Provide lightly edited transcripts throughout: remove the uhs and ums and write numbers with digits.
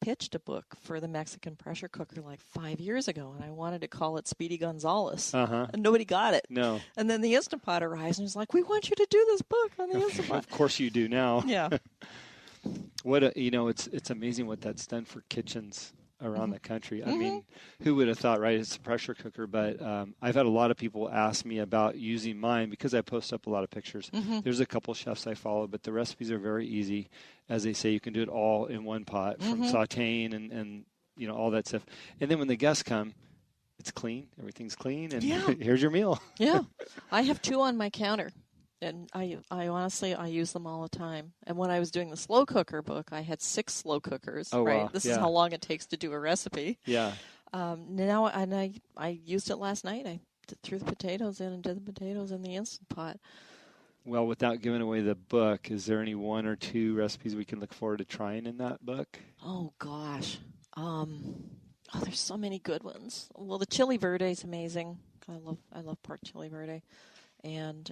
pitched a book for the Mexican pressure cooker like 5 years ago, and I wanted to call it Speedy Gonzales, and nobody got it. No. And then the Instant Pot arrives and was like, "We want you to do this book on the Instant Pot." Of course you do now. Yeah. It's amazing what that's done for kitchens around the country. I mean, who would have thought, right? It's a pressure cooker, but I've had a lot of people ask me about using mine because I post up a lot of pictures. There's a couple chefs I follow, but the recipes are very easy. As they say, you can do it all in one pot, from sauteing and all that stuff. And then when the guests come, it's clean. Everything's clean, and here's your meal. Yeah. I have 2 on my counter. And I honestly, I use them all the time. And when I was doing the slow cooker book, I had 6 slow cookers. Oh, right? wow. This is how long it takes to do a recipe. Yeah. Now, and I used it last night. I threw the potatoes in and did the potatoes in the Instant Pot. Well, without giving away the book, is there any 1 or 2 recipes we can look forward to trying in that book? Oh, gosh. There's so many good ones. Well, the chili verde is amazing. I love pork chili verde. And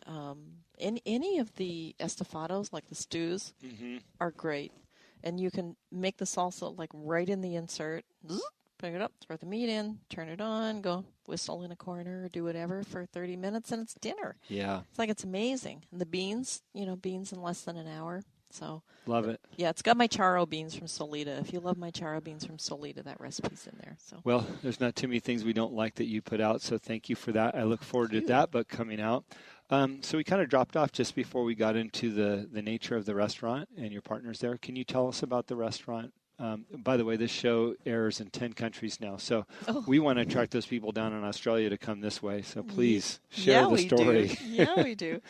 in any of the estafados, like the stews, are great. And you can make the salsa like right in the insert. Pick it up, throw the meat in, turn it on, go whistle in a corner or do whatever for 30 minutes, and it's dinner. Yeah. It's beans. And the beans, beans in less than an hour. So love it. Yeah, it's got my charo beans from Solita. If you love my charo beans from Solita, that recipe's in there. So well, there's not too many things we don't like that you put out, so thank you for that. I look forward to that book coming out. So we kind of dropped off just before we got into the nature of the restaurant and your partners there. Can you tell us about the restaurant? By the way, this show airs in 10 countries now, so we want to attract those people down in Australia to come this way. So please share the story. Yeah, we do.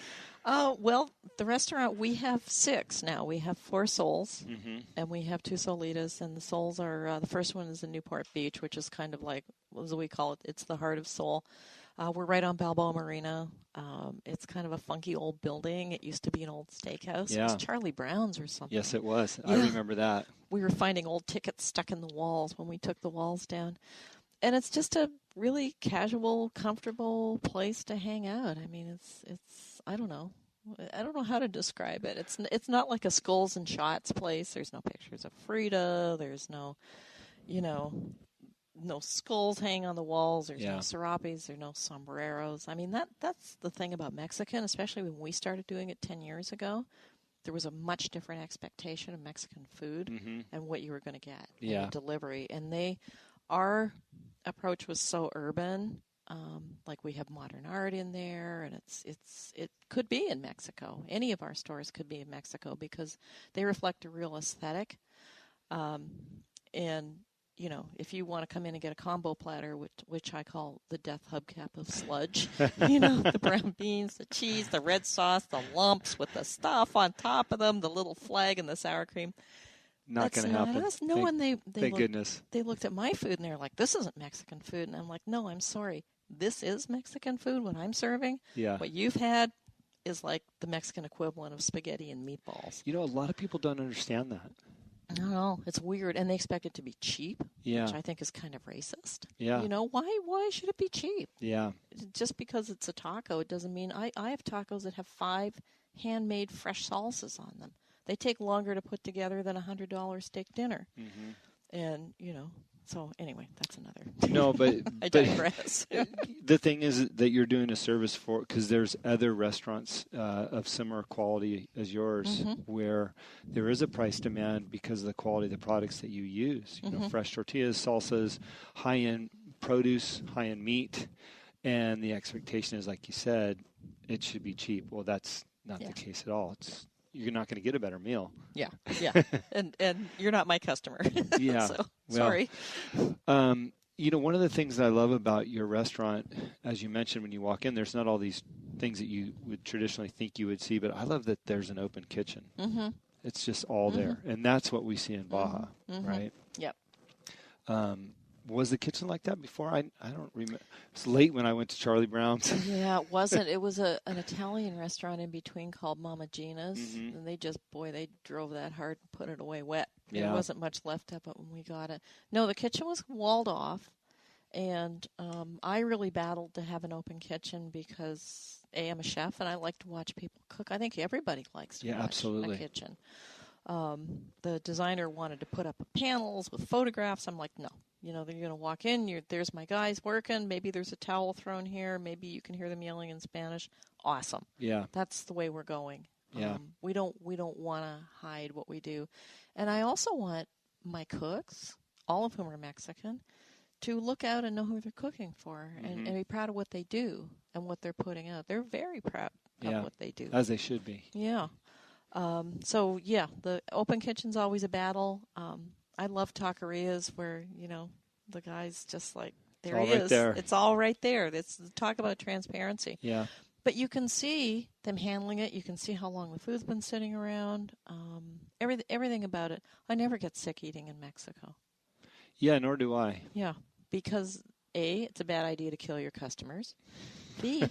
Well, the restaurant, we have 6 now. We have 4 Sols, and we have 2 Solitas, and the Sols are, the first one is in Newport Beach, which is kind of like, as we call it, it's the heart of Sol. We're right on Balboa Marina. It's kind of a funky old building. It used to be an old steakhouse. Yeah. It was Charlie Brown's or something. Yes, it was. Yeah. I remember that. We were finding old tickets stuck in the walls when we took the walls down. And it's just a really casual, comfortable place to hang out. I mean, it's I don't know. I don't know how to describe it. It's not like a Skulls and Shots place. There's no pictures of Frida. There's no, no skulls hanging on the walls. There's no serapes. There's no sombreros. I mean, that's the thing about Mexican, especially when we started doing it 10 years ago. There was a much different expectation of Mexican food and what you were going to get in the delivery. And our approach was so urban. Like we have modern art in there, and it could be in Mexico. Any of our stores could be in Mexico because they reflect a real aesthetic. And if you want to come in and get a combo platter, which I call the death hubcap of sludge, the brown beans, the cheese, the red sauce, the lumps with the stuff on top of them, the little flag and the sour cream. Not going to happen. Us. No one. Thank goodness. They looked at my food and they're like, "This isn't Mexican food," and I'm like, "No, I'm sorry. This is Mexican food. What I'm serving. Yeah. What you've had is like the Mexican equivalent of spaghetti and meatballs." A lot of people don't understand that. No, it's weird, and they expect it to be cheap, which I think is kind of racist. Yeah. Why should it be cheap? Yeah. Just because it's a taco, it doesn't mean I have tacos that have 5 handmade fresh salsas on them. They take longer to put together than a $100 steak dinner. And, so anyway, that's another. No, but I digress. The thing is that you're doing a service for, because there's other restaurants of similar quality as yours where there is a price demand because of the quality of the products that you use. Fresh tortillas, salsas, high-end produce, high-end meat, and the expectation is, like you said, it should be cheap. Well, that's not the case at all. You're not going to get a better meal. Yeah, and you're not my customer. Yeah, so, sorry. One of the things that I love about your restaurant, as you mentioned when you walk in, there's not all these things that you would traditionally think you would see, but I love that there's an open kitchen. It's just all there, and that's what we see in Baja, right? Yep. Was the kitchen like that before? I don't remember. It was late when I went to Charlie Brown's. Yeah, it wasn't. It was an Italian restaurant in between called Mama Gina's, and they drove that hard and put it away wet. Yeah. There wasn't much left of it when we got it. No, the kitchen was walled off, and I really battled to have an open kitchen because, I'm a chef, and I like to watch people cook. I think everybody likes to watch a kitchen. The designer wanted to put up panels with photographs. I'm like, no. You know, they're going to walk in. There's my guys working. Maybe there's a towel thrown here. Maybe you can hear them yelling in Spanish. Awesome. Yeah. That's the way we're going. Yeah. We don't want to hide what we do. And I also want my cooks, all of whom are Mexican, to look out and know who they're cooking for and be proud of what they do and what they're putting out. They're very proud of what they do. As they should be. Yeah. So, yeah, the open kitchen's always a battle. I love taquerias where, you know, the guy's just like, there he is. Right there. It's all right there. It's talk about transparency. Yeah. But you can see them handling it. You can see how long the food's been sitting around. Everything about it. I never get sick eating in Mexico. Yeah, nor do I. Yeah, because A, it's a bad idea to kill your customers. B,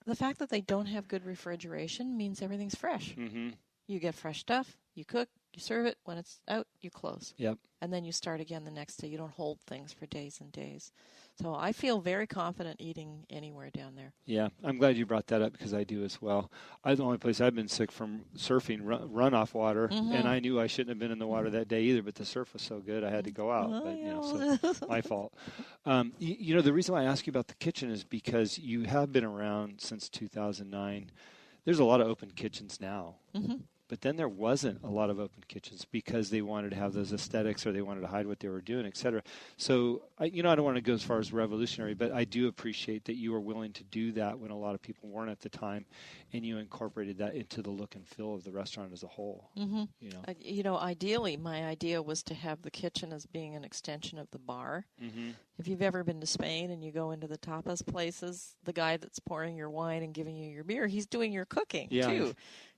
the fact that they don't have good refrigeration means everything's fresh. Mm-hmm. You get fresh stuff, you cook, you serve it. When it's out, you close. Yep. And then you start again the next day. You don't hold things for days and days. So I feel very confident eating anywhere down there. Yeah, I'm glad you brought that up because I do as well. The only place I've been sick from surfing runoff water, and I knew I shouldn't have been in the water that day either, but the surf was so good I had to go out. But, you know, so my fault. You know, the reason why I ask you about the kitchen is because you have been around since 2009. There's a lot of open kitchens now. Mm-hmm. But then there wasn't a lot of open kitchens because they wanted to have those aesthetics or they wanted to hide what they were doing, et cetera. So, I don't want to go as far as revolutionary, but I do appreciate that you were willing to do that when a lot of people weren't at the time, and you incorporated that into the look and feel of the restaurant as a whole. Mm-hmm. You know, ideally, my idea was to have the kitchen as being an extension of the bar. Mm-hmm. If you've ever been to Spain and you go into the tapas places, the guy that's pouring your wine and giving you your beer, he's doing your cooking, too.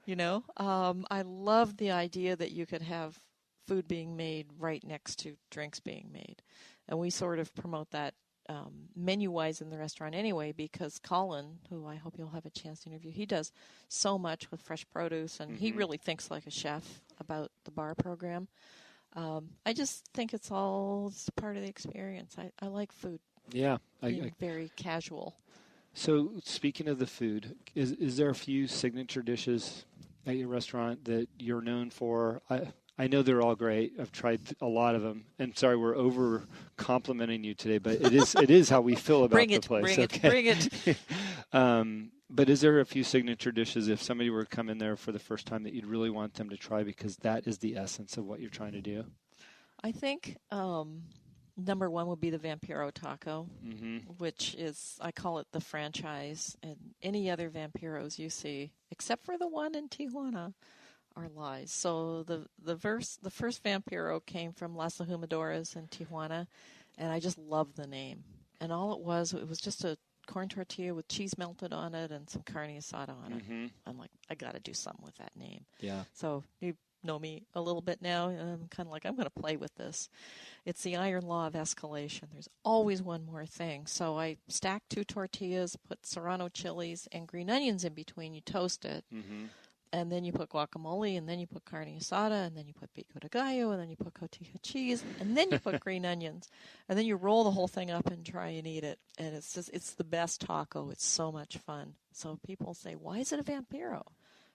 You know, I love the idea that you could have food being made right next to drinks being made. And we sort of promote that menu-wise in the restaurant anyway, because Colin, who I hope you'll have a chance to interview, he does so much with fresh produce, and he really thinks like a chef about the bar program. I just think it's all just part of the experience. I like food. Yeah. Being very casual. So speaking of the food, is there a few signature dishes at your restaurant that you're known for? I know they're all great. I've tried a lot of them. And sorry, we're over complimenting you today, but it is how we feel about the place. Bring it. But is there a few signature dishes if somebody were to come in there for the first time that you'd really want them to try because that is the essence of what you're trying to do? I think number one would be the Vampiro taco, which is, I call it the franchise, and any other Vampiros you see, except for the one in Tijuana, are lies. So the first Vampiro came from Las Lahumadoras in Tijuana, and I just love the name. And all it was just a corn tortilla with cheese melted on it and some carne asada on it. I'm like, I got to do something with that name. Yeah. So you know me a little bit now, and I'm kind of like, I'm going to play with this. It's the iron law of escalation. There's always one more thing. So I stack 2 tortillas, put serrano chilies and green onions in between. You toast it, and then you put guacamole, and then you put carne asada, and then you put pico de gallo, and then you put cotija cheese, and then you put green onions, and then you roll the whole thing up and try and eat it. And it's the best taco. It's so much fun. So people say, why is it a Vampiro?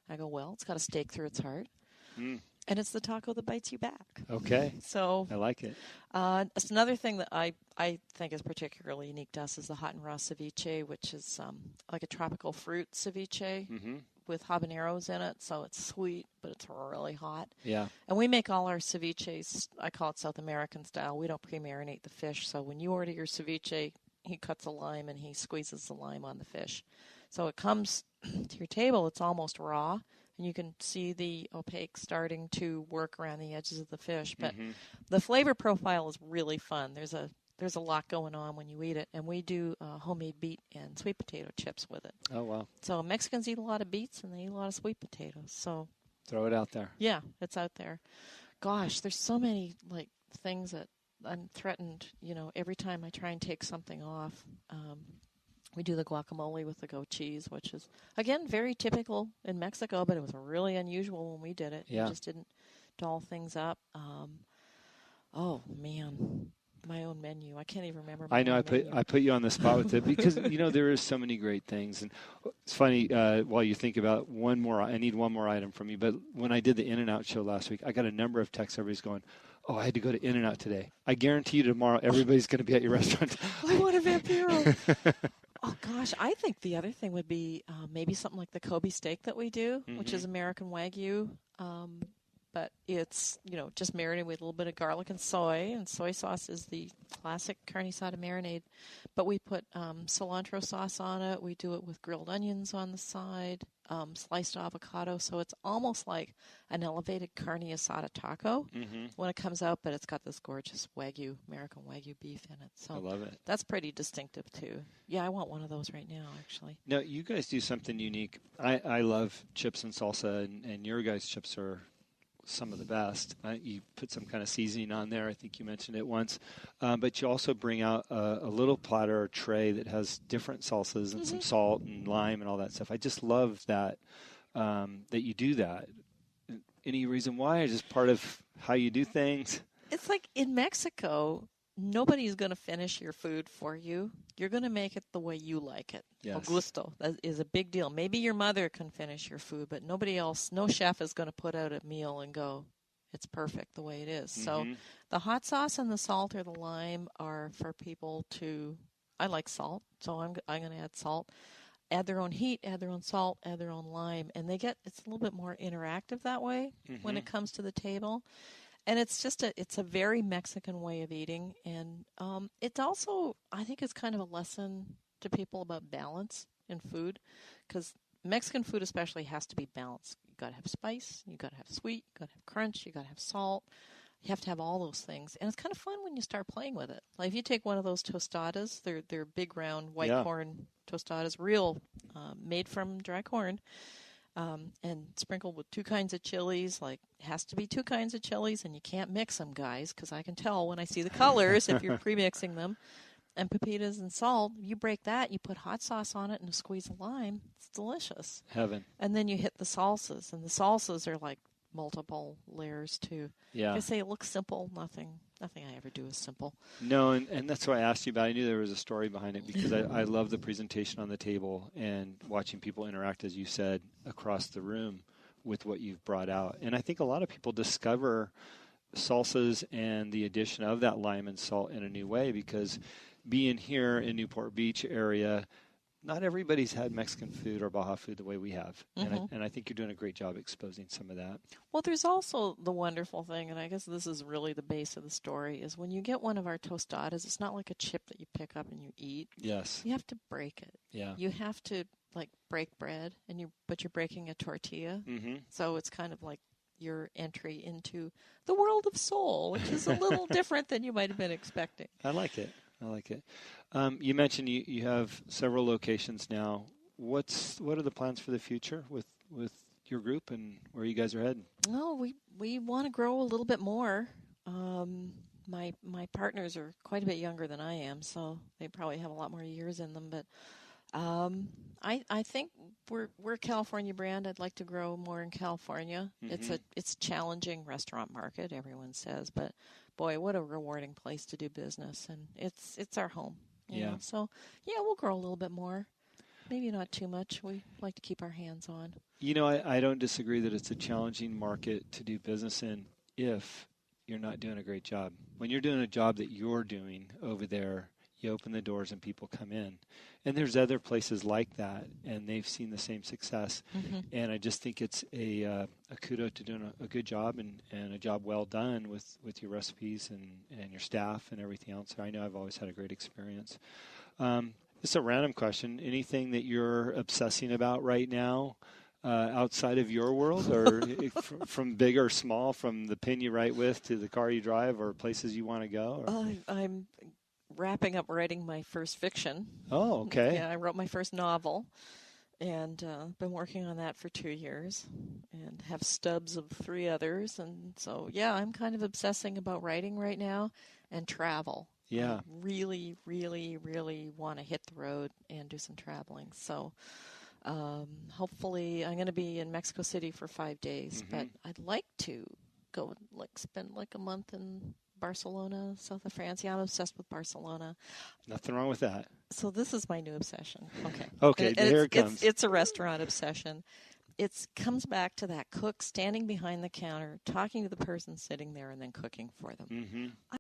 I go, well, it's got a stake through its heart. And it's the taco that bites you back. Okay. So I like it. It's another thing that I think is particularly unique to us is the hot and raw ceviche, which is like a tropical fruit ceviche with habaneros in it. So it's sweet, but it's really hot. Yeah. And we make all our ceviches, I call it South American style. We don't pre-marinate the fish. So when you order your ceviche, he cuts a lime and he squeezes the lime on the fish. So it comes to your table, it's almost raw. And you can see the opaque starting to work around the edges of the fish. But the flavor profile is really fun. There's a lot going on when you eat it. And we do homemade beet and sweet potato chips with it. Oh, wow. So Mexicans eat a lot of beets and they eat a lot of sweet potatoes. So throw it out there. Yeah, it's out there. Gosh, there's so many things that I'm threatened, every time I try and take something off. We do the guacamole with the goat cheese, which is, again, very typical in Mexico, but it was really unusual when we did it. Yeah. We just didn't doll things up. Oh, man, my own menu. I can't even remember. I know I put you on the spot with it because, there is so many great things. And it's funny, while you think about I need one more item from you. But when I did the In-N-Out show last week, I got a number of texts. Everybody's going, oh, I had to go to In-N-Out today. I guarantee you tomorrow everybody's going to be at your restaurant. I want a Vampiro. Oh, gosh. I think the other thing would be maybe something like the Kobe steak that we do, which is American Wagyu. But it's, just marinated with a little bit of garlic and soy sauce is the classic carne asada marinade. But we put cilantro sauce on it. We do it with grilled onions on the side, sliced avocado. So it's almost like an elevated carne asada taco when it comes out, but it's got this gorgeous American Wagyu beef in it. So I love it. That's pretty distinctive, too. Yeah, I want one of those right now, actually. Now, you guys do something unique. I love chips and salsa, and your guys' chips are some of the best. You put some kind of seasoning on there. I think you mentioned it once. But you also bring out a little platter or tray that has different salsas and some salt and lime and all that stuff. I just love that you do that. Any reason why? Or just part of how you do things? It's like in Mexico, nobody's going to finish your food for you. You're going to make it the way you like it. Yes. El gusto. That is a big deal. Maybe your mother can finish your food, but nobody else, no chef is going to put out a meal and go, it's perfect the way it is. So the hot sauce and the salt or the lime are for people I like salt, so I'm going to add salt. Add their own heat, add their own salt, add their own lime, and it's a little bit more interactive that way when it comes to the table. And it's a very Mexican way of eating. And it's also, I think it's kind of a lesson to people about balance in food. Because Mexican food especially has to be balanced. You've got to have spice, you've got to have sweet, you've got to have crunch, you've got to have salt. You have to have all those things. And it's kind of fun when you start playing with it. Like if you take one of those tostadas, they're big round white corn tostadas, real, made from dry corn. And sprinkled with 2 kinds of chilies. Like, it has to be 2 kinds of chilies, and you can't mix them, guys, because I can tell when I see the colors if you're pre-mixing them. And pepitas and salt, you break that, you put hot sauce on it and a squeeze of lime. It's delicious. Heaven. And then you hit the salsas, and the salsas are like multiple layers, too. Yeah. I say it looks simple. Nothing I ever do is simple. No, and that's why I asked you about it. I knew there was a story behind it because I love the presentation on the table and watching people interact, as you said, across the room with what you've brought out. And I think a lot of people discover salsas and the addition of that lime and salt in a new way because being here in Newport Beach area, not everybody's had Mexican food or Baja food the way we have. And I think you're doing a great job exposing some of that. Well, there's also the wonderful thing, and I guess this is really the base of the story, is when you get one of our tostadas, it's not like a chip that you pick up and you eat. Yes. You have to break it. Yeah. You have to, break bread, but you're breaking a tortilla. So it's kind of like your entry into the world of Sol, which is a little different than you might have been expecting. I like it. You mentioned you have several locations now. What are the plans for the future with your group and where you guys are heading? No, we want to grow a little bit more. My partners are quite a bit younger than I am, so they probably have a lot more years in them. But I think we're a California brand. I'd like to grow more in California. It's a challenging restaurant market, everyone says, but boy, what a rewarding place to do business, and it's our home. You know? So we'll grow a little bit more. Maybe not too much. We like to keep our hands on. I don't disagree that it's a challenging market to do business in if you're not doing a great job. When you're doing a job that you're doing over there, you open the doors and people come in. And there's other places like that, and they've seen the same success. And I just think it's a kudo to doing a good job and a job well done with your recipes and your staff and everything else. I know I've always had a great experience. Just a random question. Anything that you're obsessing about right now outside of your world, or from big or small, from the pen you write with to the car you drive or places you want to go? I'm wrapping up writing my first fiction. Oh, okay. Yeah, I wrote my first novel, and been working on that for 2 years, and have stubs of 3 others. And so, I'm kind of obsessing about writing right now and travel. Yeah. I really, really, really want to hit the road and do some traveling. So hopefully I'm going to be in Mexico City for 5 days, but I'd like to go spend a month in Barcelona, south of France. Yeah, I'm obsessed with Barcelona. Nothing wrong with that. So this is my new obsession. Okay. Okay, here it comes. It's a restaurant obsession. It comes back to that cook standing behind the counter, talking to the person sitting there, and then cooking for them. Mm-hmm.